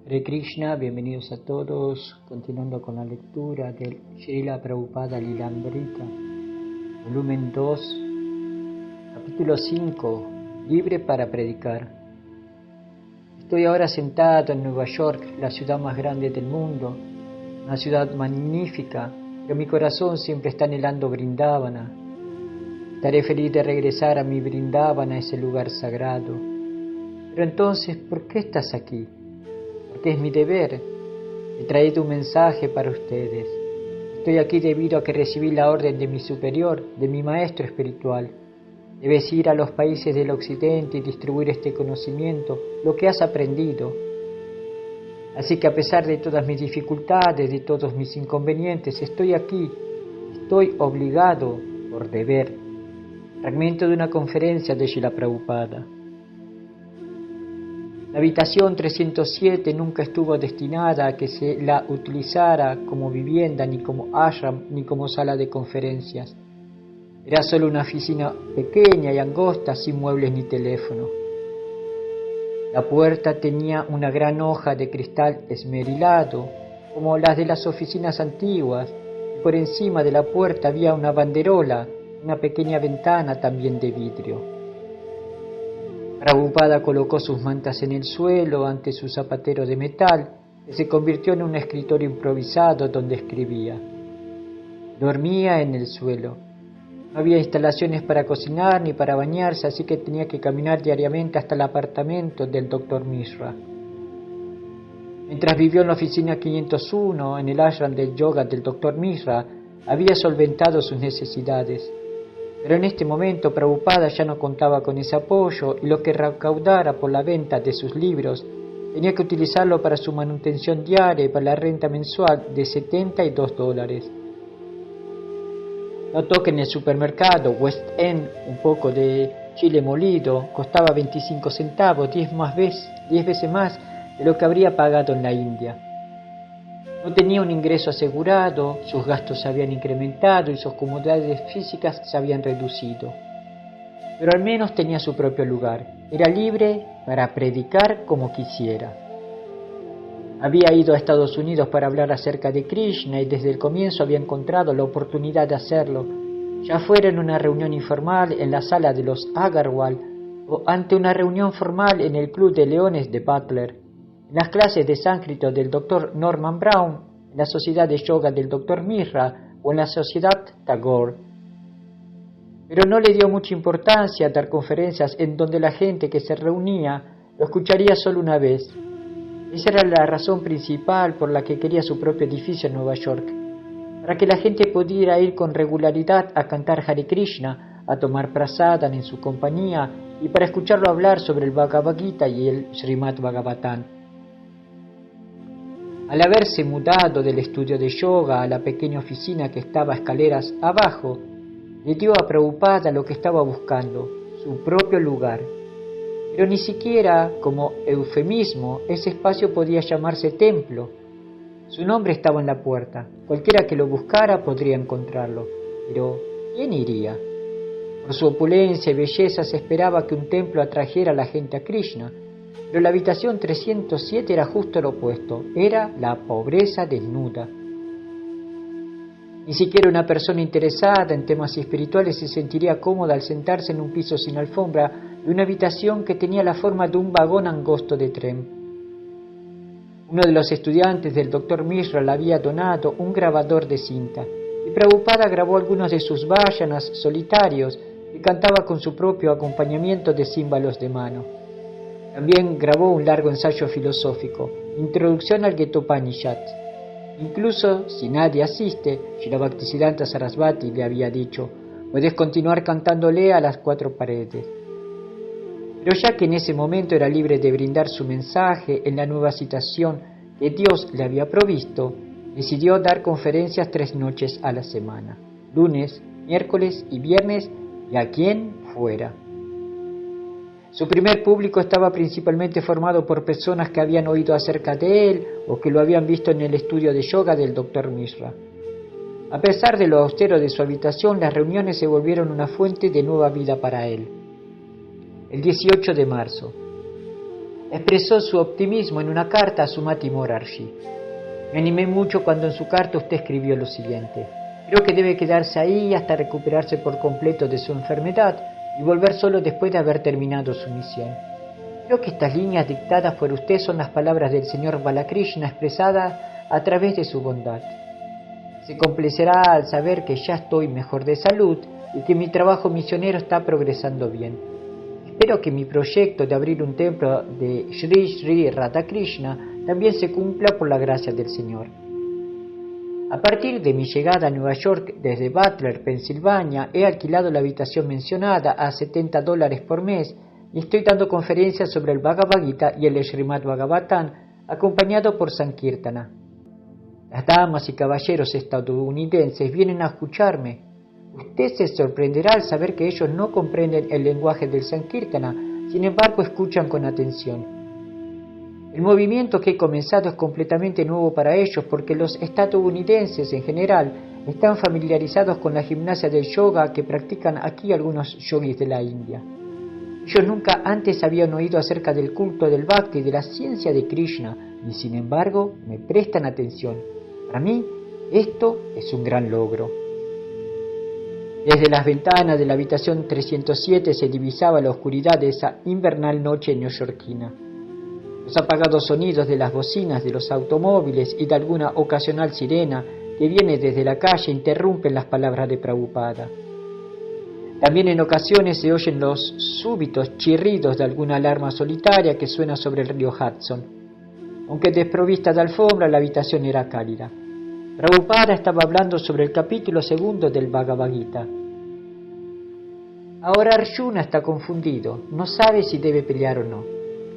Hare Krishna, bienvenidos a todos, continuando con la lectura del Srila Prabhupada Lilamrita, volumen 2, capítulo 5, libre para predicar. Estoy ahora sentado en Nueva York, la ciudad más grande del mundo, una ciudad magnífica, pero mi corazón siempre está anhelando Vrindavana. Estaré feliz de regresar a mi Vrindavana, ese lugar sagrado. Pero entonces, ¿por qué estás aquí? Porque es mi deber. He traído un mensaje para ustedes. Estoy aquí debido a que recibí la orden de mi superior, de mi maestro espiritual. Debes ir a los países del occidente y distribuir este conocimiento, lo que has aprendido. Así que a pesar de todas mis dificultades, de todos mis inconvenientes, estoy aquí. Estoy obligado por deber. Fragmento de una conferencia de Srila Prabhupada. La habitación 307 nunca estuvo destinada a que se la utilizara como vivienda, ni como ashram, ni como sala de conferencias. Era solo una oficina pequeña y angosta, sin muebles ni teléfono. La puerta tenía una gran hoja de cristal esmerilado, como las de las oficinas antiguas, y por encima de la puerta había una banderola, una pequeña ventana también de vidrio. Prabhupada colocó sus mantas en el suelo ante su zapatero de metal, que se convirtió en un escritorio improvisado donde escribía. Dormía en el suelo. No había instalaciones para cocinar ni para bañarse, así que tenía que caminar diariamente hasta el apartamento del Dr. Mishra. Mientras vivió en la oficina 501, en el ashram del yoga del Dr. Mishra, había solventado sus necesidades. Pero en este momento Prabhupada ya no contaba con ese apoyo y lo que recaudara por la venta de sus libros tenía que utilizarlo para su manutención diaria y para la renta mensual de $72. Notó que en el supermercado West End un poco de chile molido costaba 25 centavos, 10 veces más de lo que habría pagado en la India. No tenía un ingreso asegurado, sus gastos se habían incrementado y sus comodidades físicas se habían reducido. Pero al menos tenía su propio lugar. Era libre para predicar como quisiera. Había ido a Estados Unidos para hablar acerca de Krishna y desde el comienzo había encontrado la oportunidad de hacerlo, ya fuera en una reunión informal en la sala de los Agarwal o ante una reunión formal en el Club de Leones de Butler, en las clases de sánscrito del Dr. Norman Brown, en la sociedad de yoga del Dr. Mishra o en la sociedad Tagore. Pero no le dio mucha importancia a dar conferencias en donde la gente que se reunía lo escucharía solo una vez. Esa era la razón principal por la que quería su propio edificio en Nueva York, para que la gente pudiera ir con regularidad a cantar Hare Krishna, a tomar prasadam en su compañía y para escucharlo hablar sobre el Bhagavad Gita y el Srimad Bhagavatam. Al haberse mudado del estudio de yoga a la pequeña oficina que estaba escaleras abajo, le dio a Prabhupada lo que estaba buscando, su propio lugar. Pero ni siquiera, como eufemismo, ese espacio podía llamarse templo. Su nombre estaba en la puerta. Cualquiera que lo buscara podría encontrarlo. Pero, ¿quién iría? Por su opulencia y belleza se esperaba que un templo atrajera a la gente a Krishna. Pero la habitación 307 era justo lo opuesto, era la pobreza desnuda. Ni siquiera una persona interesada en temas espirituales se sentiría cómoda al sentarse en un piso sin alfombra de una habitación que tenía la forma de un vagón angosto de tren. Uno de los estudiantes del Dr. Mishra le había donado un grabador de cinta, y Prabhupada grabó algunos de sus vayanas solitarios y cantaba con su propio acompañamiento de címbalos de mano. También grabó un largo ensayo filosófico, Introducción al Getopanishad. Incluso si nadie asiste, Srila Bhaktisiddhanta Sarasvati le había dicho, puedes continuar cantándole a las 4 paredes. Pero ya que en ese momento era libre de brindar su mensaje en la nueva situación que Dios le había provisto, decidió dar conferencias 3 noches a la semana, lunes, miércoles y viernes, y a quien fuera. Su primer público estaba principalmente formado por personas que habían oído acerca de él o que lo habían visto en el estudio de yoga del Dr. Mishra. A pesar de lo austero de su habitación, las reuniones se volvieron una fuente de nueva vida para él. El 18 de marzo. expresó su optimismo en una carta a Sumati Morarji. Me animé mucho cuando en su carta usted escribió lo siguiente: creo que debe quedarse ahí hasta recuperarse por completo de su enfermedad y volver solo después de haber terminado su misión. Creo que estas líneas dictadas por usted son las palabras del señor Balakrishna expresadas a través de su bondad. Se complacerá al saber que ya estoy mejor de salud y que mi trabajo misionero está progresando bien. Espero que mi proyecto de abrir un templo de Sri Sri Radhakrishna también se cumpla por la gracia del Señor. A partir de mi llegada a Nueva York desde Butler, Pensilvania, he alquilado la habitación mencionada a $70 por mes y estoy dando conferencias sobre el Bhagavad Gita y el Srimad Bhagavatam, acompañado por Sankirtana. Las damas y caballeros estadounidenses vienen a escucharme. Usted se sorprenderá al saber que ellos no comprenden el lenguaje del Sankirtana, sin embargo escuchan con atención. El movimiento que he comenzado es completamente nuevo para ellos porque los estadounidenses en general están familiarizados con la gimnasia del yoga que practican aquí algunos yogis de la India. Ellos nunca antes habían oído acerca del culto del Bhakti y de la ciencia de Krishna y sin embargo me prestan atención. Para mí esto es un gran logro. Desde las ventanas de la habitación 307 se divisaba la oscuridad de esa invernal noche neoyorquina. Los apagados sonidos de las bocinas de los automóviles y de alguna ocasional sirena que viene desde la calle interrumpen las palabras de Prabhupada. También en ocasiones se oyen los súbitos chirridos de alguna alarma solitaria que suena sobre el río Hudson. Aunque desprovista de alfombra, la habitación era cálida. Prabhupada estaba hablando sobre el capítulo 2 del Bhagavad Gita. Ahora Arjuna está confundido, no sabe si debe pelear o no.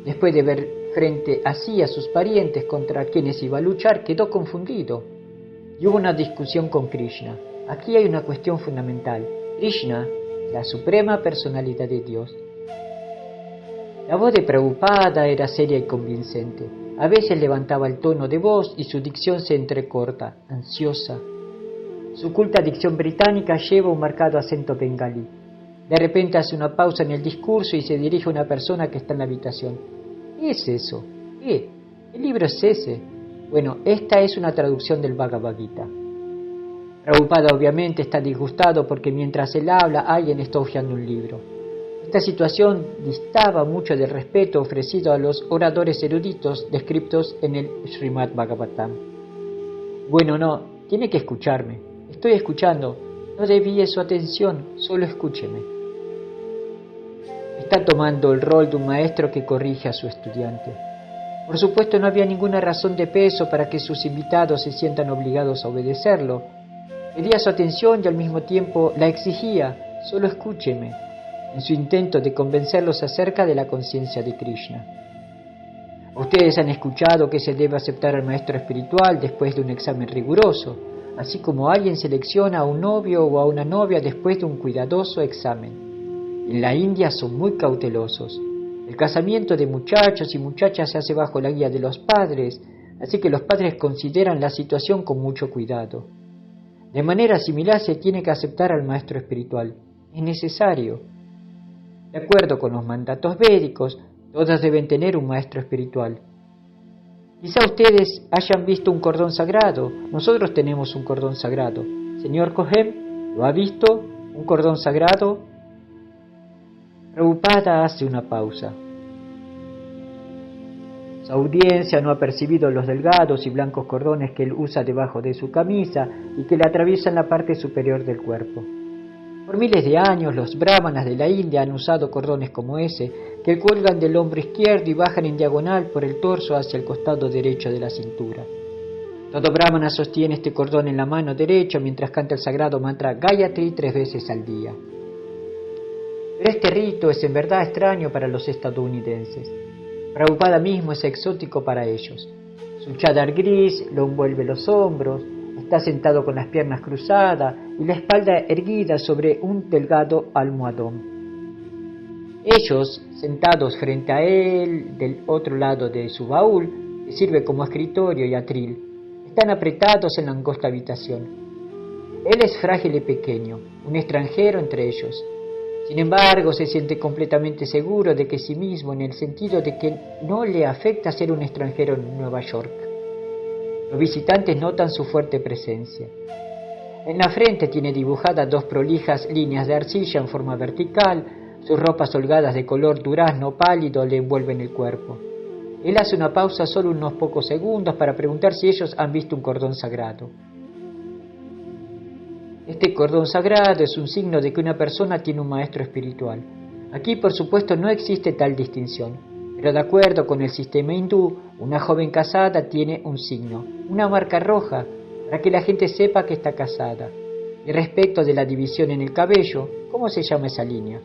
Después de ver frente así a sus parientes contra quienes iba a luchar, quedó confundido. Y hubo una discusión con Krishna. Aquí hay una cuestión fundamental. Krishna, la suprema personalidad de Dios. La voz de Prabhupada era seria y convincente. A veces levantaba el tono de voz y su dicción se entrecorta, ansiosa. Su culta dicción británica lleva un marcado acento bengalí. De repente hace una pausa en el discurso y se dirige a una persona que está en la habitación. ¿Qué es eso? ¿Qué? ¿Qué libro es ese? Bueno, esta es una traducción del Bhagavad Gita. Prabhupada obviamente está disgustado porque mientras él habla alguien está hojeando un libro. Esta situación distaba mucho del respeto ofrecido a los oradores eruditos descritos en el Srimad Bhagavatam. Bueno, no, tiene que escucharme. Estoy escuchando. No desvíe su atención, solo escúcheme. Está tomando el rol de un maestro que corrige a su estudiante. Por supuesto, no había ninguna razón de peso para que sus invitados se sientan obligados a obedecerlo. Pedía su atención y al mismo tiempo la exigía, solo escúcheme, en su intento de convencerlos acerca de la conciencia de Krishna. Ustedes han escuchado que se debe aceptar al maestro espiritual después de un examen riguroso, así como alguien selecciona a un novio o a una novia después de un cuidadoso examen. En la India son muy cautelosos. El casamiento de muchachos y muchachas se hace bajo la guía de los padres, así que los padres consideran la situación con mucho cuidado. De manera similar se tiene que aceptar al maestro espiritual. Es necesario. De acuerdo con los mandatos védicos, todas deben tener un maestro espiritual. Quizá ustedes hayan visto un cordón sagrado. Nosotros tenemos un cordón sagrado. Señor Cohen, ¿lo ha visto? ¿Un cordón sagrado? Prabhupada hace una pausa. Su audiencia no ha percibido los delgados y blancos cordones que él usa debajo de su camisa y que le atraviesan la parte superior del cuerpo. Por miles de años, los brahmanas de la India han usado cordones como ese, que cuelgan del hombro izquierdo y bajan en diagonal por el torso hacia el costado derecho de la cintura. Todo brahmana sostiene este cordón en la mano derecha mientras canta el sagrado mantra Gayatri 3 veces al día. Pero este rito es en verdad extraño para los estadounidenses. Prabhupada mismo es exótico para ellos. Su chadar gris lo envuelve los hombros, está sentado con las piernas cruzadas y la espalda erguida sobre un delgado almohadón. Ellos, sentados frente a él, del otro lado de su baúl, que sirve como escritorio y atril, están apretados en la angosta habitación. Él es frágil y pequeño, un extranjero entre ellos. Sin embargo, se siente completamente seguro de que sí mismo, en el sentido de que no le afecta ser un extranjero en Nueva York. Los visitantes notan su fuerte presencia. En la frente tiene dibujadas 2 prolijas líneas de arcilla en forma vertical. Sus ropas holgadas de color durazno pálido le envuelven el cuerpo. Él hace una pausa solo unos pocos segundos para preguntar si ellos han visto un cordón sagrado. Este cordón sagrado es un signo de que una persona tiene un maestro espiritual. Aquí, por supuesto, no existe tal distinción, pero de acuerdo con el sistema hindú, una joven casada tiene un signo, una marca roja, para que la gente sepa que está casada. Y respecto de la división en el cabello, ¿cómo se llama esa línea?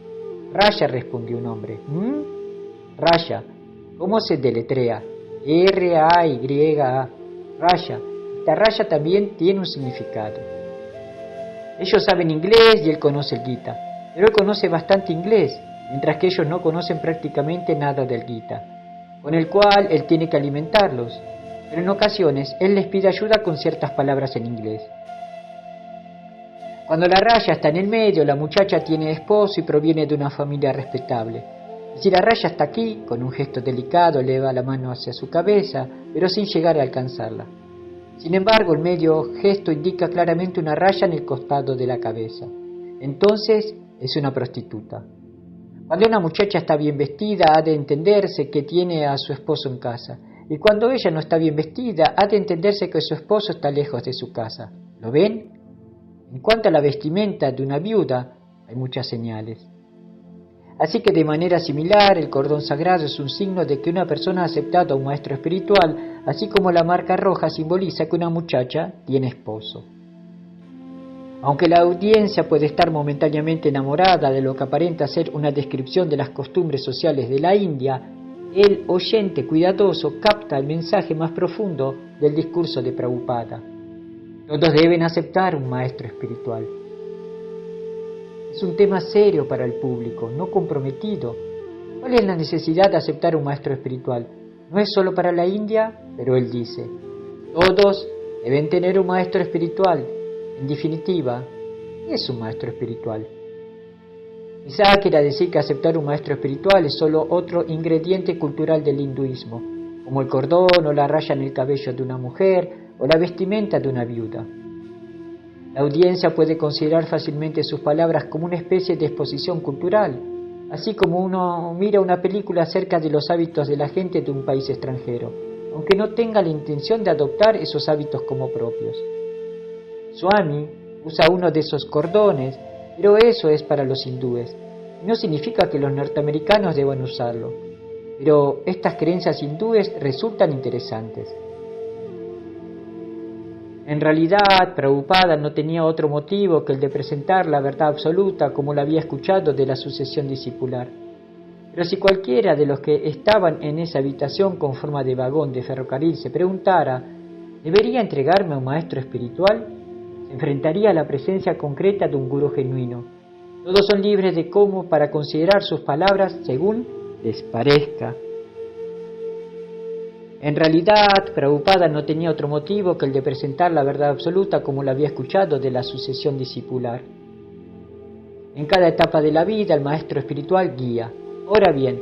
Raya, respondió un hombre. Raya. ¿Cómo se deletrea? R-A-Y-A. Raya. Esta raya también tiene un significado. Ellos saben inglés y él conoce el Gita, pero él conoce bastante inglés, mientras que ellos no conocen prácticamente nada del Gita, con el cual él tiene que alimentarlos, pero en ocasiones él les pide ayuda con ciertas palabras en inglés. Cuando la raya está en el medio, la muchacha tiene esposo y proviene de una familia respetable. Y si la raya está aquí, con un gesto delicado eleva la mano hacia su cabeza, pero sin llegar a alcanzarla. Sin embargo, el medio gesto indica claramente una raya en el costado de la cabeza. Entonces, es una prostituta. Cuando una muchacha está bien vestida, ha de entenderse que tiene a su esposo en casa. Y cuando ella no está bien vestida, ha de entenderse que su esposo está lejos de su casa. ¿Lo ven? En cuanto a la vestimenta de una viuda, hay muchas señales. Así que de manera similar, el cordón sagrado es un signo de que una persona ha aceptado a un maestro espiritual, así como la marca roja simboliza que una muchacha tiene esposo. Aunque la audiencia puede estar momentáneamente enamorada de lo que aparenta ser una descripción de las costumbres sociales de la India, el oyente cuidadoso capta el mensaje más profundo del discurso de Prabhupada. Todos deben aceptar un maestro espiritual. Es un tema serio para el público, no comprometido. ¿Cuál es la necesidad de aceptar un maestro espiritual? No es solo para la India, pero él dice, todos deben tener un maestro espiritual. En definitiva, ¿qué es un maestro espiritual? Quizá quiera decir que aceptar un maestro espiritual es solo otro ingrediente cultural del hinduismo, como el cordón o la raya en el cabello de una mujer o la vestimenta de una viuda. La audiencia puede considerar fácilmente sus palabras como una especie de exposición cultural, así como uno mira una película acerca de los hábitos de la gente de un país extranjero, aunque no tenga la intención de adoptar esos hábitos como propios. Swami usa uno de esos cordones, pero eso es para los hindúes. No significa que los norteamericanos deban usarlo, pero estas creencias hindúes resultan interesantes. En realidad, Prabhupada no tenía otro motivo que el de presentar la verdad absoluta como la había escuchado de la sucesión discipular. Pero si cualquiera de los que estaban en esa habitación con forma de vagón de ferrocarril se preguntara, ¿debería entregarme a un maestro espiritual?, se enfrentaría a la presencia concreta de un gurú genuino. Todos son libres de cómo para considerar sus palabras según les parezca. En realidad, Prabhupada no tenía otro motivo que el de presentar la verdad absoluta como la había escuchado de la sucesión discipular. En cada etapa de la vida, el maestro espiritual guía. Ahora bien,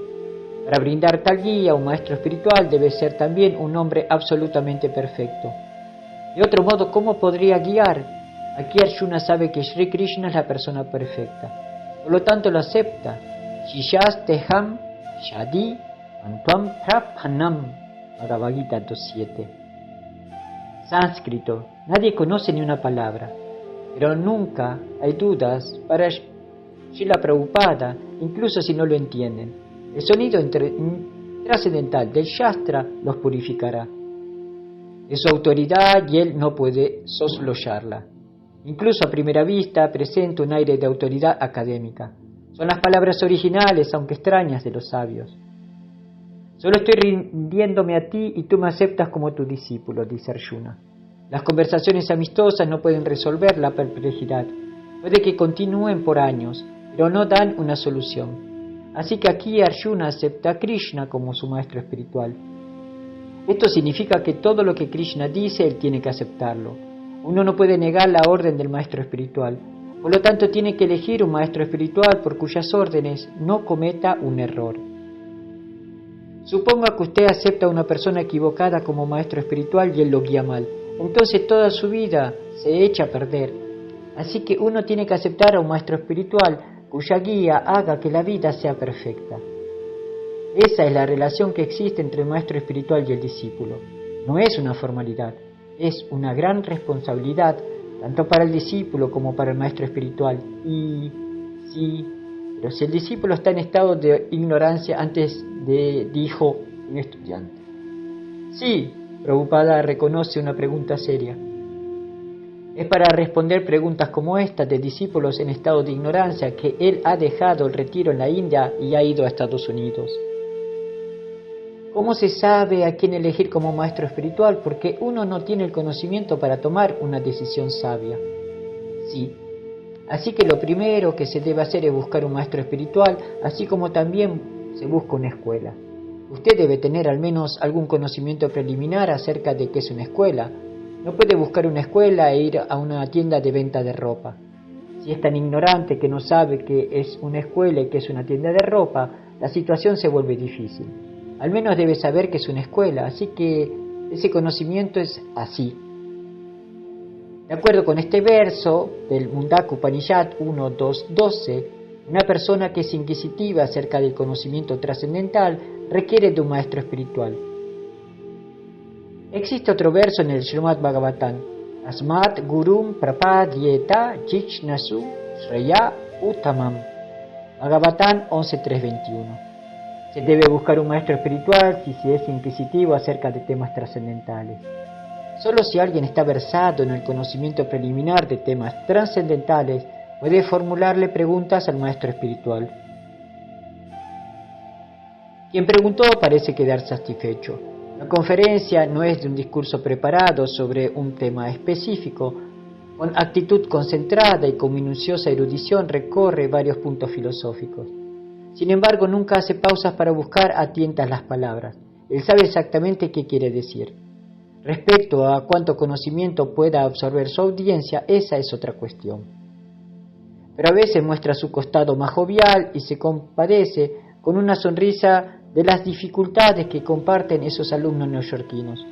para brindar tal guía, un maestro espiritual debe ser también un hombre absolutamente perfecto. De otro modo, ¿cómo podría guiar? Aquí Arjuna sabe que Sri Krishna es la persona perfecta. Por lo tanto, lo acepta. Shishasteham shadi antuam prapanam. Bhagavad Gita 2.7. Sánscrito. Nadie conoce ni una palabra, pero nunca hay dudas para Srila Prabhupada, incluso si no lo entienden. El sonido trascendental del Shastra los purificará. Es su autoridad y él no puede soslayarla. Incluso a primera vista presenta un aire de autoridad académica. Son las palabras originales, aunque extrañas, de los sabios. Solo estoy rindiéndome a ti y tú me aceptas como tu discípulo, dice Arjuna. Las conversaciones amistosas no pueden resolver la perplejidad. Puede que continúen por años, pero no dan una solución. Así que aquí Arjuna acepta a Krishna como su maestro espiritual. Esto significa que todo lo que Krishna dice, él tiene que aceptarlo. Uno no puede negar la orden del maestro espiritual. Por lo tanto, tiene que elegir un maestro espiritual por cuyas órdenes no cometa un error. Suponga que usted acepta a una persona equivocada como maestro espiritual y él lo guía mal. Entonces toda su vida se echa a perder. Así que uno tiene que aceptar a un maestro espiritual cuya guía haga que la vida sea perfecta. Esa es la relación que existe entre el maestro espiritual y el discípulo. No es una formalidad, es una gran responsabilidad, tanto para el discípulo como para el maestro espiritual. Pero si el discípulo está en estado de ignorancia, dijo un estudiante. Sí, Prabhupada reconoce una pregunta seria. Es para responder preguntas como esta de discípulos en estado de ignorancia que él ha dejado el retiro en la India y ha ido a Estados Unidos. ¿Cómo se sabe a quién elegir como maestro espiritual? Porque uno no tiene el conocimiento para tomar una decisión sabia. Sí. Así que lo primero que se debe hacer es buscar un maestro espiritual, así como también se busca una escuela. Usted debe tener al menos algún conocimiento preliminar acerca de qué es una escuela. No puede buscar una escuela e ir a una tienda de venta de ropa. Si es tan ignorante que no sabe qué es una escuela y qué es una tienda de ropa, la situación se vuelve difícil. Al menos debe saber que es una escuela, así que ese conocimiento es así. De acuerdo con este verso del Mundaka Upanishad 1.2.12, una persona que es inquisitiva acerca del conocimiento trascendental requiere de un maestro espiritual. Existe otro verso en el Srimad Bhagavatam, Asmat Gurum Prapadyeta Jichnasu Shreya Uttamam, Bhagavatam 11.3.21. Se debe buscar un maestro espiritual si se es inquisitivo acerca de temas trascendentales. Solo si alguien está versado en el conocimiento preliminar de temas trascendentales puede formularle preguntas al maestro espiritual. Quien preguntó parece quedar satisfecho. La conferencia no es de un discurso preparado sobre un tema específico. Con actitud concentrada y con minuciosa erudición recorre varios puntos filosóficos. Sin embargo, nunca hace pausas para buscar a tientas las palabras. Él sabe exactamente qué quiere decir. Respecto a cuánto conocimiento pueda absorber su audiencia, esa es otra cuestión. Pero a veces muestra su costado más jovial y se compadece con una sonrisa de las dificultades que comparten esos alumnos neoyorquinos.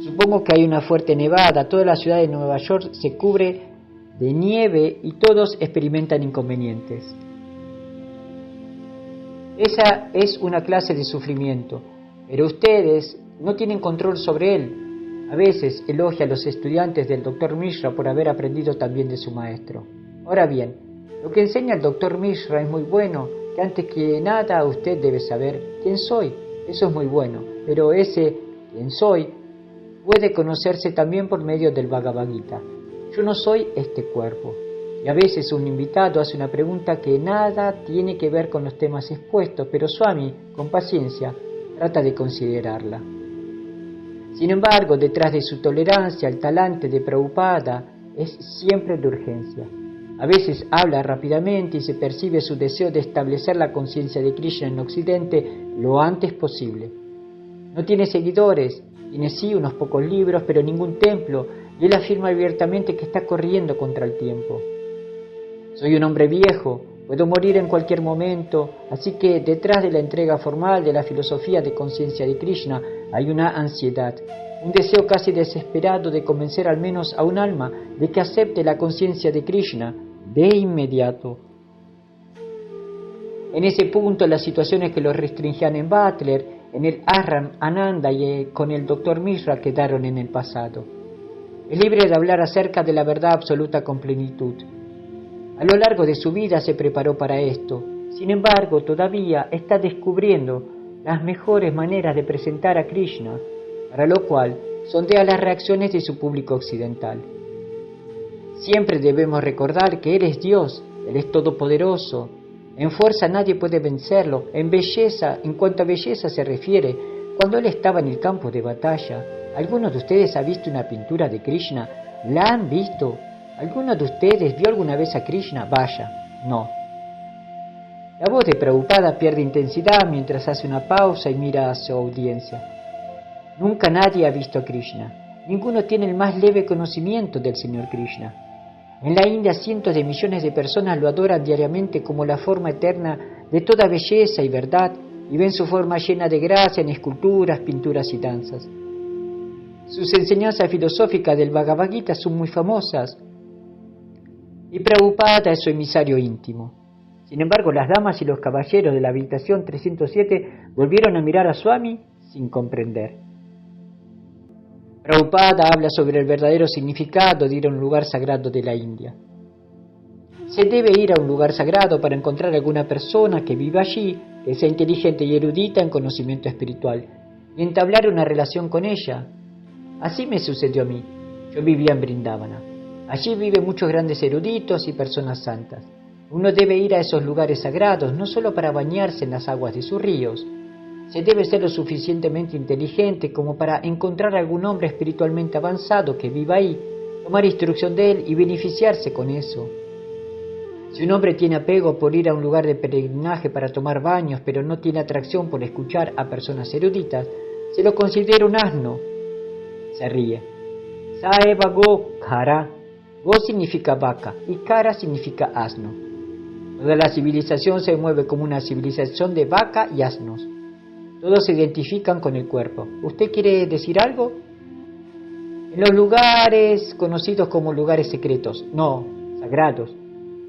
Supongo que hay una fuerte nevada, toda la ciudad de Nueva York se cubre de nieve y todos experimentan inconvenientes. Esa es una clase de sufrimiento, pero ustedes no tienen control sobre él. A veces elogia a los estudiantes del Dr. Mishra por haber aprendido también de su maestro. Ahora bien, lo que enseña el Dr. Mishra es muy bueno, que antes que nada usted debe saber quién soy. Eso es muy bueno, pero ese quién soy puede conocerse también por medio del Bhagavad Gita. Yo no soy este cuerpo. Y a veces un invitado hace una pregunta que nada tiene que ver con los temas expuestos, pero Swami, con paciencia, trata de considerarla. Sin embargo, detrás de su tolerancia al talante de Prabhupada es siempre de urgencia. A veces habla rápidamente y se percibe su deseo de establecer la conciencia de Krishna en Occidente lo antes posible. No tiene seguidores, tiene sí unos pocos libros, pero ningún templo, y él afirma abiertamente que está corriendo contra el tiempo. Soy un hombre viejo, puedo morir en cualquier momento, así que detrás de la entrega formal de la filosofía de conciencia de Krishna hay una ansiedad, un deseo casi desesperado de convencer al menos a un alma de que acepte la conciencia de Krishna de inmediato. En ese punto, las situaciones que los restringían en Butler, en el Ashram Ananda y con el Dr. Mishra quedaron en el pasado. Es libre de hablar acerca de la verdad absoluta con plenitud. A lo largo de su vida se preparó para esto. Sin embargo, todavía está descubriendo las mejores maneras de presentar a Krishna, para lo cual sondea las reacciones de su público occidental. Siempre debemos recordar que Él es Dios, Él es todopoderoso. En fuerza nadie puede vencerlo. En belleza, en cuanto a belleza se refiere, cuando Él estaba en el campo de batalla, ¿alguno de ustedes ha visto una pintura de Krishna? ¿La han visto? ¿Alguno de ustedes vio alguna vez a Krishna? Vaya, no. La voz de Prabhupada pierde intensidad mientras hace una pausa y mira a su audiencia. Nunca nadie ha visto a Krishna. Ninguno tiene el más leve conocimiento del Señor Krishna. En la India cientos de millones de personas lo adoran diariamente como la forma eterna de toda belleza y verdad, y ven su forma llena de gracia en esculturas, pinturas y danzas. Sus enseñanzas filosóficas del Bhagavad Gita son muy famosas, y Prabhupada es su emisario íntimo. Sin embargo, las damas y los caballeros de la habitación 307 volvieron a mirar a Swami sin comprender. Prabhupada habla sobre el verdadero significado de ir a un lugar sagrado de la India. Se debe ir a un lugar sagrado para encontrar alguna persona que viva allí, que sea inteligente y erudita en conocimiento espiritual, y entablar una relación con ella. Así me sucedió a mí. Yo vivía en Vrindavana. Allí viven muchos grandes eruditos y personas santas. Uno debe ir a esos lugares sagrados no solo para bañarse en las aguas de sus ríos. Se debe ser lo suficientemente inteligente como para encontrar algún hombre espiritualmente avanzado que viva ahí, tomar instrucción de él y beneficiarse con eso. Si un hombre tiene apego por ir a un lugar de peregrinaje para tomar baños, pero no tiene atracción por escuchar a personas eruditas, se lo considera un asno. Se ríe. Saeva go kara. Go significa vaca y kara significa asno. Toda la civilización se mueve como una civilización de vaca y asnos. Todos se identifican con el cuerpo. ¿Usted quiere decir algo? En los lugares conocidos como lugares secretos. No, sagrados.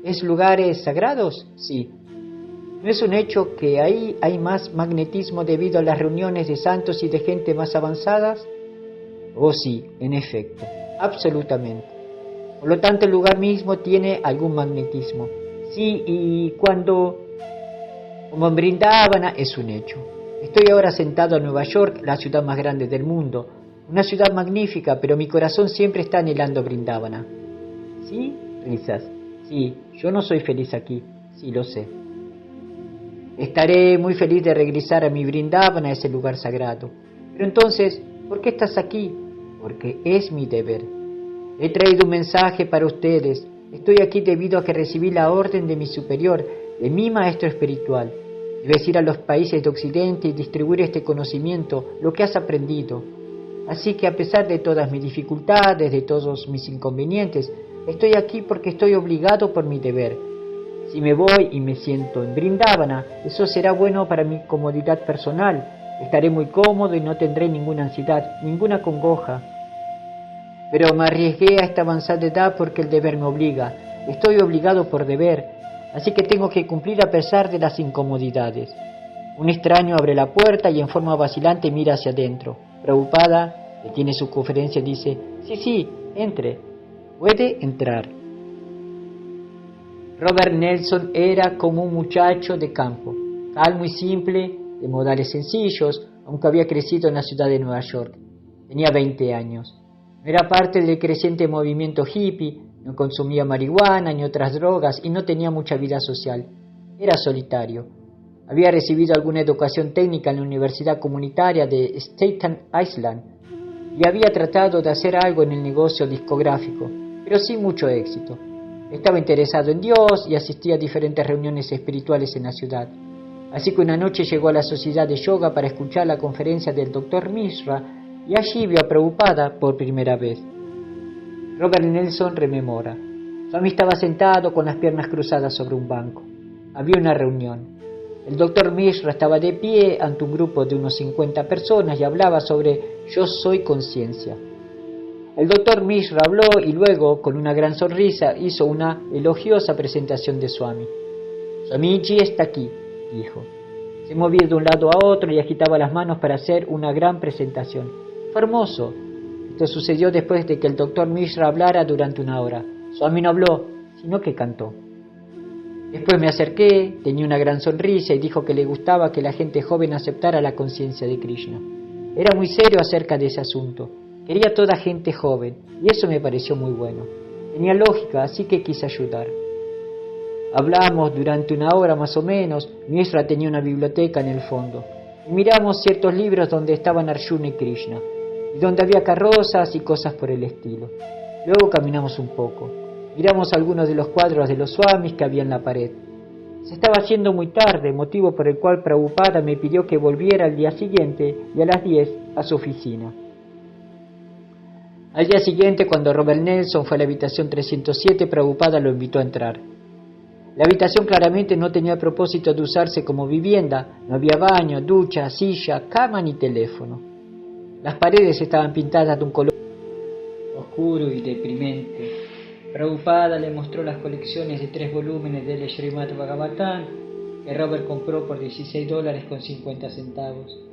¿Es lugares sagrados? Sí. ¿No es un hecho que ahí hay más magnetismo debido a las reuniones de santos y de gente más avanzadas? Oh sí, en efecto, absolutamente. Por lo tanto, el lugar mismo tiene algún magnetismo. Sí, y como en Vrindavana es un hecho. Estoy ahora sentado en Nueva York, la ciudad más grande del mundo. Una ciudad magnífica, pero mi corazón siempre está anhelando Vrindavana. ¿Sí? Risas. Sí, yo no soy feliz aquí. Sí, lo sé. Estaré muy feliz de regresar a mi Vrindavana, a ese lugar sagrado. Pero entonces, ¿por qué estás aquí? Porque es mi deber. He traído un mensaje para ustedes. Estoy aquí debido a que recibí la orden de mi superior, de mi maestro espiritual. Debes ir a los países de Occidente y distribuir este conocimiento, lo que has aprendido. Así que a pesar de todas mis dificultades, de todos mis inconvenientes, estoy aquí porque estoy obligado por mi deber. Si me voy y me siento en Vrindavana, eso será bueno para mi comodidad personal. Estaré muy cómodo y no tendré ninguna ansiedad, ninguna congoja. Pero me arriesgué a esta avanzada edad porque el deber me obliga. Estoy obligado por deber. Así que tengo que cumplir a pesar de las incomodidades. Un extraño abre la puerta y en forma vacilante mira hacia adentro. Prabhupada detiene su conferencia y dice: Sí, entre. Puede entrar. Robert Nelson era como un muchacho de campo, calmo y simple, de modales sencillos, aunque había crecido en la ciudad de Nueva York. Tenía 20 años. No era parte del creciente movimiento hippie, no consumía marihuana ni otras drogas y no tenía mucha vida social. Era solitario. Había recibido alguna educación técnica en la Universidad Comunitaria de Staten Island y había tratado de hacer algo en el negocio discográfico, pero sin mucho éxito. Estaba interesado en Dios y asistía a diferentes reuniones espirituales en la ciudad. Así que una noche llegó a la sociedad de yoga para escuchar la conferencia del Dr. Mishra y allí vio a Prabhupada por primera vez. Robert Nelson rememora. Swami estaba sentado con las piernas cruzadas sobre un banco. Había una reunión. El Dr. Mishra estaba de pie ante un grupo de unos 50 personas y hablaba sobre Yo soy conciencia. El Dr. Mishra habló y luego, con una gran sonrisa, hizo una elogiosa presentación de Swami. Swamiji está aquí, dijo. Se movía de un lado a otro y agitaba las manos para hacer una gran presentación. Fue hermoso. Esto sucedió después de que el Dr. Mishra hablara durante una hora. Swami no habló, sino que cantó. Después me acerqué, tenía una gran sonrisa y dijo que le gustaba que la gente joven aceptara la conciencia de Krishna. Era muy serio acerca de ese asunto. Quería toda gente joven, y eso me pareció muy bueno. Tenía lógica, así que quise ayudar. Hablamos durante una hora más o menos. Mishra tenía una biblioteca en el fondo. Y miramos ciertos libros donde estaban Arjuna y Krishna, y donde había carrozas y cosas por el estilo. Luego caminamos un poco. Miramos algunos de los cuadros de los swamis que había en la pared. Se estaba haciendo muy tarde, motivo por el cual Prabhupada me pidió que volviera al día siguiente y a las 10 a su oficina. Al día siguiente, cuando Robert Nelson fue a la habitación 307, Prabhupada lo invitó a entrar. La habitación claramente no tenía el propósito de usarse como vivienda, no había baño, ducha, silla, cama ni teléfono. Las paredes estaban pintadas de un color oscuro y deprimente. Prabhupada le mostró las colecciones de 3 volúmenes del Srimad Bhagavatam que Robert compró por $16.50.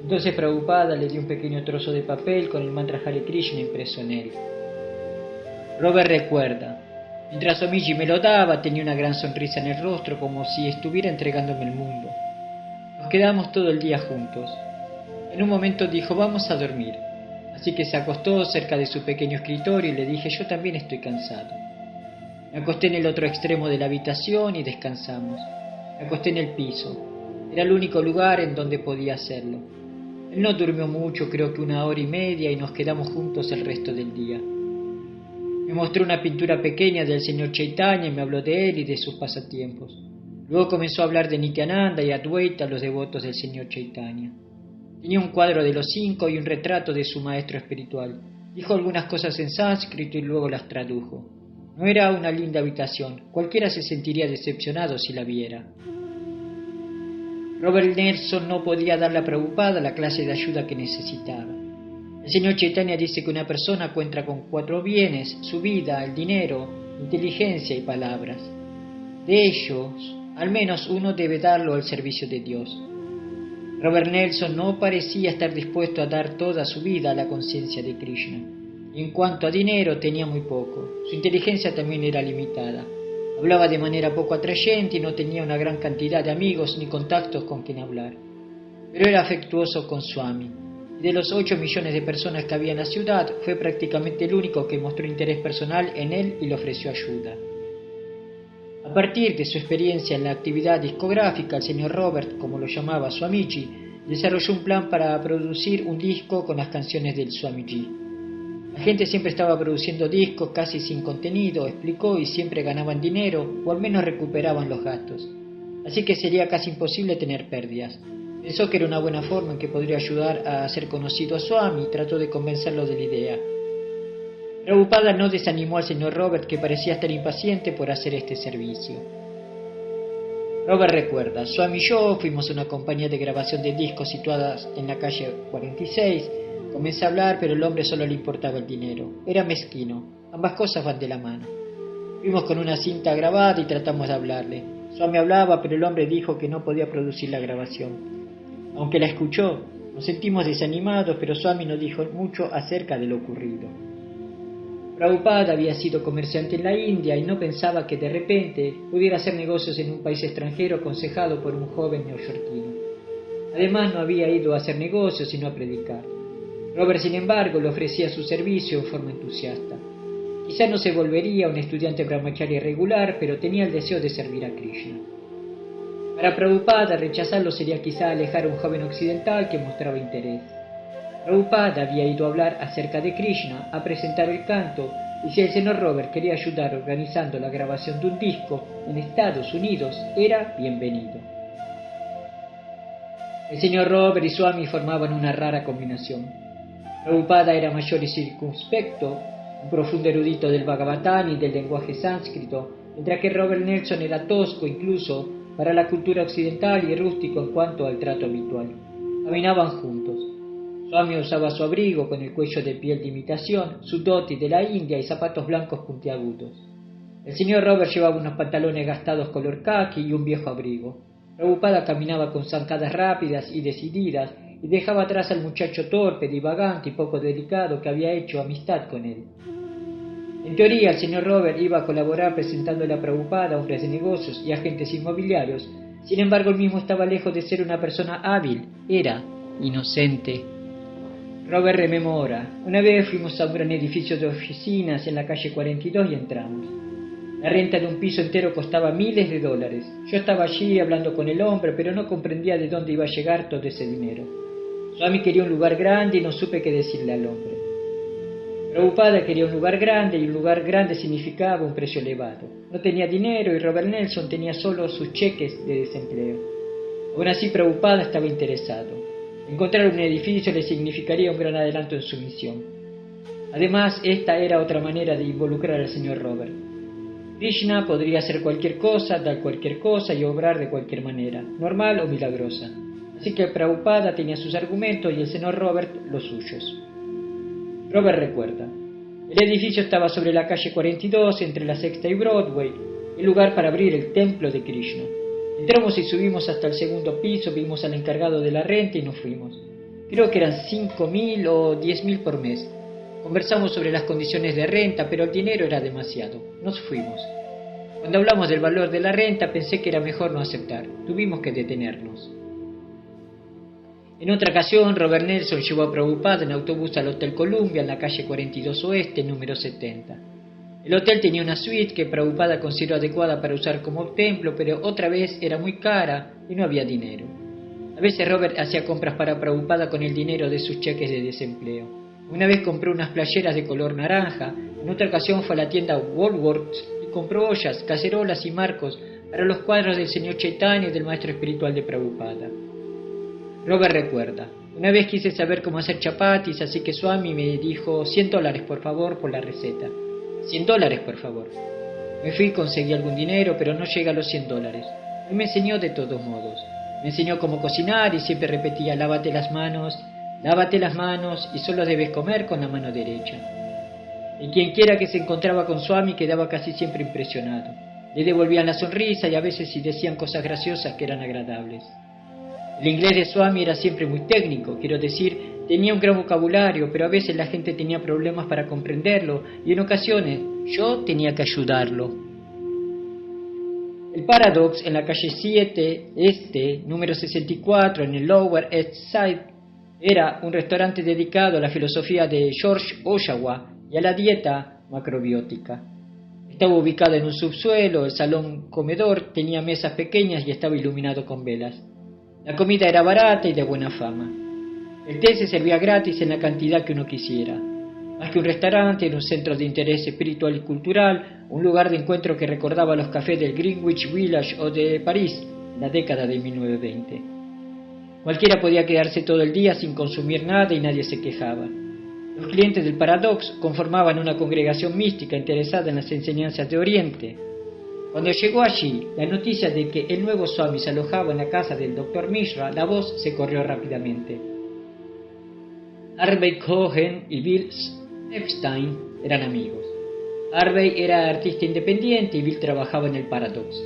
Entonces Prabhupada le dio un pequeño trozo de papel con el mantra Hare Krishna impreso en él. Robert recuerda: mientras Swamiji me lo daba, tenía una gran sonrisa en el rostro, como si estuviera entregándome el mundo. Nos quedamos todo el día juntos. En un momento dijo: vamos a dormir. Así que se acostó cerca de su pequeño escritorio y le dije: yo también estoy cansado. Me acosté en el otro extremo de la habitación y descansamos. Me acosté en el piso. Era el único lugar en donde podía hacerlo. Él no durmió mucho, creo que 1 hora y media, y nos quedamos juntos el resto del día. Me mostró una pintura pequeña del señor Chaitanya y me habló de él y de sus pasatiempos. Luego comenzó a hablar de Nityananda y Advaita, los devotos del señor Chaitanya. Tenía un cuadro de los 5 y un retrato de su maestro espiritual. Dijo algunas cosas en sánscrito y luego las tradujo. No era una linda habitación. Cualquiera se sentiría decepcionado si la viera. Robert Nelson no podía darle a Prabhupada la clase de ayuda que necesitaba. El señor Chaitanya dice que una persona cuenta con 4 bienes: su vida, el dinero, inteligencia y palabras. De ellos, al menos uno debe darlo al servicio de Dios. Robert Nelson no parecía estar dispuesto a dar toda su vida a la conciencia de Krishna. Y en cuanto a dinero, tenía muy poco. Su inteligencia también era limitada. Hablaba de manera poco atrayente y no tenía una gran cantidad de amigos ni contactos con quien hablar. Pero era afectuoso con Swami. Y de los 8 millones de personas que había en la ciudad, fue prácticamente el único que mostró interés personal en él y le ofreció ayuda. A partir de su experiencia en la actividad discográfica, el señor Robert, como lo llamaba Swamiji, desarrolló un plan para producir un disco con las canciones del Swamiji. La gente siempre estaba produciendo discos casi sin contenido, explicó, y siempre ganaban dinero, o al menos recuperaban los gastos. Así que sería casi imposible tener pérdidas. Pensó que era una buena forma en que podría ayudar a hacer conocido a Swami y trató de convencerlo de la idea. Prabhupada no desanimó al señor Robert, que parecía estar impaciente por hacer este servicio. Robert recuerda: Swami y yo fuimos a una compañía de grabación de discos situada en la calle 46. Comencé a hablar, pero el hombre solo le importaba el dinero. Era mezquino. Ambas cosas van de la mano. Fuimos con una cinta grabada y tratamos de hablarle. Swami hablaba, pero el hombre dijo que no podía producir la grabación. Aunque la escuchó, nos sentimos desanimados, pero Swami no dijo mucho acerca de lo ocurrido. Prabhupada había sido comerciante en la India y no pensaba que de repente pudiera hacer negocios en un país extranjero aconsejado por un joven neoyorquino. Además, no había ido a hacer negocios sino a predicar. Robert, sin embargo, le ofrecía su servicio en forma entusiasta. Quizá no se volvería un estudiante brahmachari regular, pero tenía el deseo de servir a Krishna. Para Prabhupada, rechazarlo sería quizá alejar a un joven occidental que mostraba interés. Prabhupada había ido a hablar acerca de Krishna, a presentar el canto, y si el señor Robert quería ayudar organizando la grabación de un disco en Estados Unidos, era bienvenido. El señor Robert y Swami formaban una rara combinación. Prabhupada era mayor y circunspecto, un profundo erudito del Bhagavatam y del lenguaje sánscrito, mientras que Robert Nelson era tosco incluso para la cultura occidental y rústico en cuanto al trato habitual. Caminaban juntos. Swami usaba su abrigo con el cuello de piel de imitación, su dhoti de la India y zapatos blancos puntiagudos. El señor Robert llevaba unos pantalones gastados color khaki y un viejo abrigo. Prabhupada caminaba con zancadas rápidas y decididas y dejaba atrás al muchacho torpe, divagante y poco delicado que había hecho amistad con él. En teoría, el señor Robert iba a colaborar presentándole a Prabhupada a hombres de negocios y agentes inmobiliarios. Sin embargo, él mismo estaba lejos de ser una persona hábil. Era inocente. Robert rememora: una vez fuimos a un gran edificio de oficinas en la calle 42 y entramos. La renta de un piso entero costaba miles de dólares. Yo estaba allí hablando con el hombre, pero no comprendía de dónde iba a llegar todo ese dinero. Swami quería un lugar grande y no supe qué decirle al hombre. Prabhupada quería un lugar grande y un lugar grande significaba un precio elevado. No tenía dinero y Robert Nelson tenía solo sus cheques de desempleo. Aún así, Prabhupada estaba interesado. Encontrar un edificio le significaría un gran adelanto en su misión. Además, esta era otra manera de involucrar al señor Robert. Krishna podría hacer cualquier cosa, dar cualquier cosa y obrar de cualquier manera, normal o milagrosa. Así que Prabhupada tenía sus argumentos y el señor Robert los suyos. Robert recuerda: el edificio estaba sobre la calle 42, entre la Sexta y Broadway, el lugar para abrir el templo de Krishna. Entramos y subimos hasta el segundo piso, vimos al encargado de la renta y nos fuimos. Creo que eran 5.000 o 10.000 por mes. Conversamos sobre las condiciones de renta, pero el dinero era demasiado. Nos fuimos. Cuando hablamos del valor de la renta, pensé que era mejor no aceptar. Tuvimos que detenernos. En otra ocasión, Robert Nelson llevó a Prabhupada en autobús al Hotel Columbia en la calle 42 Oeste, número 70. El hotel tenía una suite que Prabhupada consideró adecuada para usar como templo, pero otra vez era muy cara y no había dinero. A veces Robert hacía compras para Prabhupada con el dinero de sus cheques de desempleo. Una vez compró unas playeras de color naranja, en otra ocasión fue a la tienda Woolworths y compró ollas, cacerolas y marcos para los cuadros del señor Chaitanya y del maestro espiritual de Prabhupada. Robert recuerda: una vez quise saber cómo hacer chapatis, así que Swami me dijo $100 por favor por la receta. $100 por favor. Me fui y conseguí algún dinero, pero no llega a los $100. Él me enseñó de todos modos. Me enseñó cómo cocinar y siempre repetía: lávate las manos y solo debes comer con la mano derecha. Y quien quiera que se encontraba con Swami quedaba casi siempre impresionado. Le devolvían la sonrisa y a veces sí decían cosas graciosas que eran agradables. El inglés de Swami era siempre muy técnico, quiero decir, tenía un gran vocabulario, pero a veces la gente tenía problemas para comprenderlo y en ocasiones yo tenía que ayudarlo. El Paradox en la calle 7 Este, número 64, en el Lower East Side, era un restaurante dedicado a la filosofía de George Oshawa y a la dieta macrobiótica. Estaba ubicado en un subsuelo, el salón comedor tenía mesas pequeñas y estaba iluminado con velas. La comida era barata y de buena fama. El té se servía gratis en la cantidad que uno quisiera. Más que un restaurante, era un centro de interés espiritual y cultural, un lugar de encuentro que recordaba los cafés del Greenwich Village o de París, en la década de 1920. Cualquiera podía quedarse todo el día sin consumir nada y nadie se quejaba. Los clientes del Paradox conformaban una congregación mística interesada en las enseñanzas de Oriente. Cuando llegó allí la noticia de que el nuevo Swami se alojaba en la casa del Dr. Mishra, la voz se corrió rápidamente. Harvey Cohen y Bill Epstein eran amigos. Harvey era artista independiente y Bill trabajaba en el Paradox.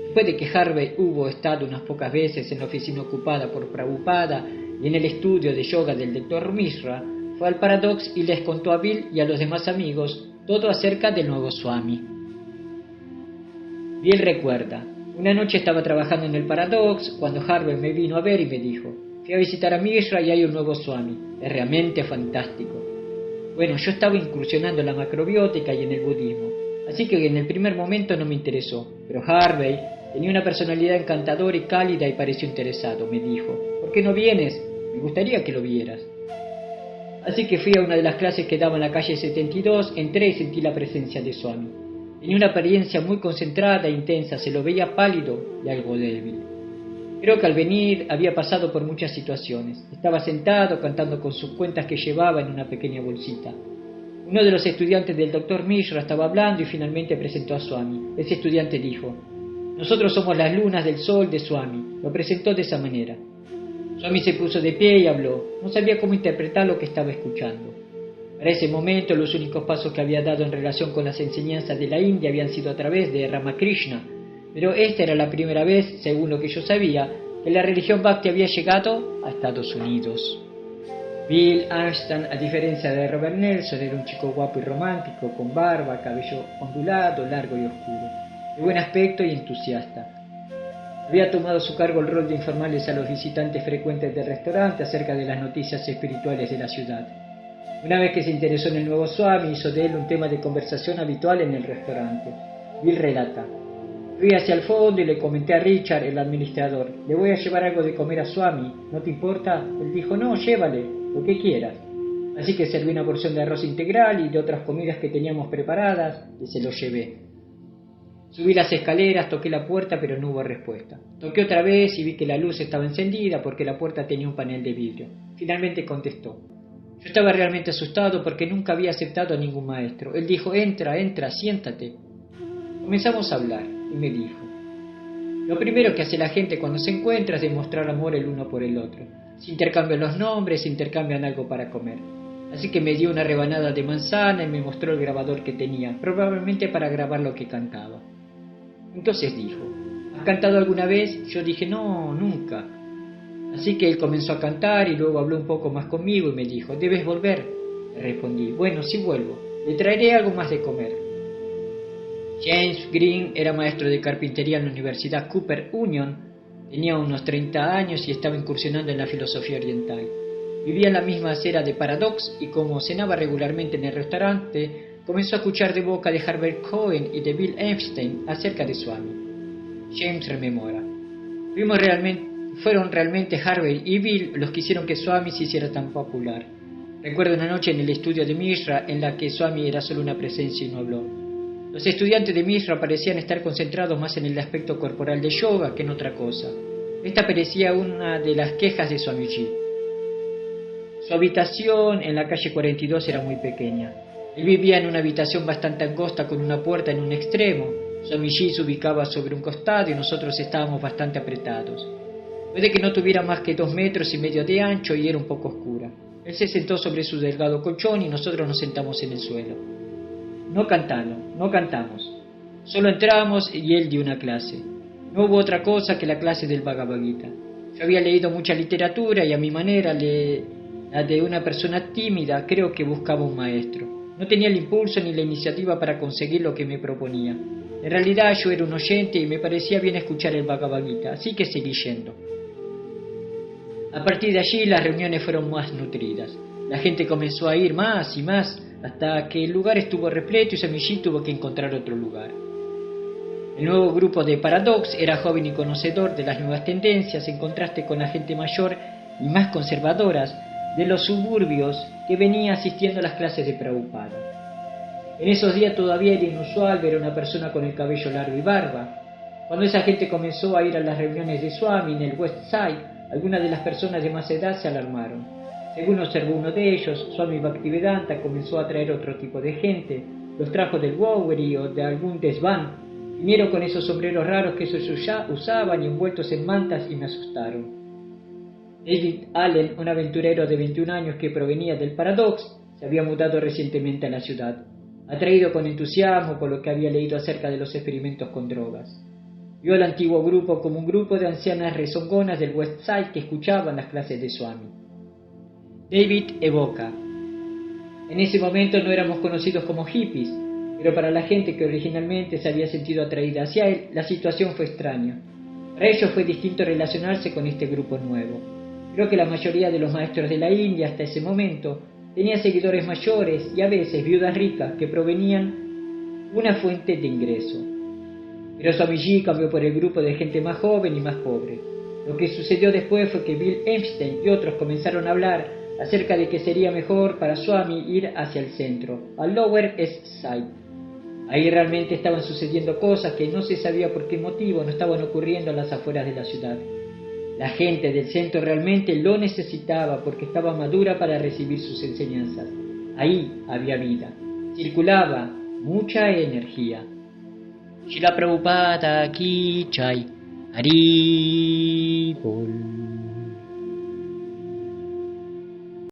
Después de que Harvey hubo estado unas pocas veces en la oficina ocupada por Prabhupada y en el estudio de yoga del Dr. Mishra, fue al Paradox y les contó a Bill y a los demás amigos todo acerca del nuevo Swami. Bill recuerda: una noche estaba trabajando en el Paradox cuando Harvey me vino a ver y me dijo: fui a visitar a Mishra y hay un nuevo Swami, es realmente fantástico. Bueno, yo estaba incursionando en la macrobiótica y en el budismo, así que en el primer momento no me interesó, pero Harvey tenía una personalidad encantadora y cálida y pareció interesado. Me dijo: ¿por qué no vienes? Me gustaría que lo vieras. Así que fui a una de las clases que daba en la calle 72, entré y sentí la presencia de Swami. Tenía una apariencia muy concentrada e intensa, se lo veía pálido y algo débil. Creo que al venir había pasado por muchas situaciones. Estaba sentado cantando con sus cuentas que llevaba en una pequeña bolsita. Uno de los estudiantes del Dr. Mishra estaba hablando y finalmente presentó a Swami. Ese estudiante dijo: nosotros somos las lunas del sol de Swami. Lo presentó de esa manera. Swami se puso de pie y habló. No sabía cómo interpretar lo que estaba escuchando. Para ese momento los únicos pasos que había dado en relación con las enseñanzas de la India habían sido a través de Ramakrishna, pero esta era la primera vez, según lo que yo sabía, que la religión Bhakti había llegado a Estados Unidos. Bill Armstrong, a diferencia de Robert Nelson, era un chico guapo y romántico, con barba, cabello ondulado, largo y oscuro, de buen aspecto y entusiasta. Había tomado a su cargo el rol de informarles a los visitantes frecuentes del restaurante acerca de las noticias espirituales de la ciudad. Una vez que se interesó en el nuevo Swami, hizo de él un tema de conversación habitual en el restaurante. Bill relata: fui hacia el fondo y le comenté a Richard, el administrador: le voy a llevar algo de comer a Swami, ¿no te importa? Él dijo: no, llévale, lo que quieras. Así que serví una porción de arroz integral y de otras comidas que teníamos preparadas y se lo llevé. Subí las escaleras, toqué la puerta, pero no hubo respuesta. Toqué otra vez y vi que la luz estaba encendida porque la puerta tenía un panel de vidrio. Finalmente contestó: Yo estaba realmente asustado porque nunca había aceptado a ningún maestro. Él dijo, entra, siéntate. Comenzamos a hablar y me dijo, lo primero que hace la gente cuando se encuentra es demostrar amor el uno por el otro. Se intercambian los nombres, se intercambian algo para comer. Así que me dio una rebanada de manzana y me mostró el grabador que tenía, probablemente para grabar lo que cantaba. Entonces dijo, ¿has cantado alguna vez? Yo dije, no, nunca. Así que él comenzó a cantar y luego habló un poco más conmigo y me dijo, ¿debes volver? Le respondí, bueno, sí vuelvo, le traeré algo más de comer. James Green era maestro de carpintería en la Universidad Cooper Union, tenía unos 30 años y estaba incursionando en la filosofía oriental. Vivía en la misma acera de Paradox y como cenaba regularmente en el restaurante, comenzó a escuchar de boca de Herbert Cohen y de Bill Epstein acerca de Swami. James rememora, fueron realmente Herbert y Bill los que hicieron que Swami se hiciera tan popular. Recuerdo una noche en el estudio de Mishra en la que Swami era solo una presencia y no habló. Los estudiantes de Mishra parecían estar concentrados más en el aspecto corporal de yoga que en otra cosa. Esta parecía una de las quejas de Swamiji. Su habitación en la calle 42 era muy pequeña. Él vivía en una habitación bastante angosta con una puerta en un extremo. Swamiji se ubicaba sobre un costado y nosotros estábamos bastante apretados. Puede que no tuviera más que 2,5 metros de ancho y era un poco oscura. Él se sentó sobre su delgado colchón y nosotros nos sentamos en el suelo. No cantamos. Solo entramos y él dio una clase. No hubo otra cosa que la clase del Bhagavad Gita. Yo había leído mucha literatura y a mi manera, la de una persona tímida, creo que buscaba un maestro. No tenía el impulso ni la iniciativa para conseguir lo que me proponía. En realidad yo era un oyente y me parecía bien escuchar el Bhagavad Gita, así que seguí yendo. A partir de allí las reuniones fueron más nutridas. La gente comenzó a ir más y más, hasta que el lugar estuvo repleto y Swamiji tuvo que encontrar otro lugar. El nuevo grupo de Paradox era joven y conocedor de las nuevas tendencias en contraste con la gente mayor y más conservadoras de los suburbios que venía asistiendo a las clases de Prabhupada. En esos días todavía era inusual ver a una persona con el cabello largo y barba. Cuando esa gente comenzó a ir a las reuniones de Swami en el West Side, algunas de las personas de más edad se alarmaron. Según observó uno de ellos, Swami Bhaktivedanta comenzó a traer otro tipo de gente. Los trajo del Bowery o de algún desván. Vinieron con esos sombreros raros que ellos ya usaban y envueltos en mantas y me asustaron. David Allen, un aventurero de 21 años que provenía del Paradox, se había mudado recientemente a la ciudad, atraído con entusiasmo por lo que había leído acerca de los experimentos con drogas. Vio al antiguo grupo como un grupo de ancianas rezongonas del West Side que escuchaban las clases de Swami. David evoca, en ese momento no éramos conocidos como hippies, pero para la gente que originalmente se había sentido atraída hacia él, la situación fue extraña. Para ellos fue distinto relacionarse con este grupo nuevo. Creo que la mayoría de los maestros de la India hasta ese momento tenían seguidores mayores y a veces viudas ricas que provenían una fuente de ingreso. Pero Swamiji cambió por el grupo de gente más joven y más pobre. Lo que sucedió después fue que Bill Epstein y otros comenzaron a hablar acerca de que sería mejor para Swami ir hacia el centro, al Lower East Side. Ahí realmente estaban sucediendo cosas que no se sabía por qué motivo no estaban ocurriendo a las afueras de la ciudad. La gente del centro realmente lo necesitaba porque estaba madura para recibir sus enseñanzas. Ahí había vida, circulaba mucha energía. Srila Prabhupada Ki Jai, Hari Bol.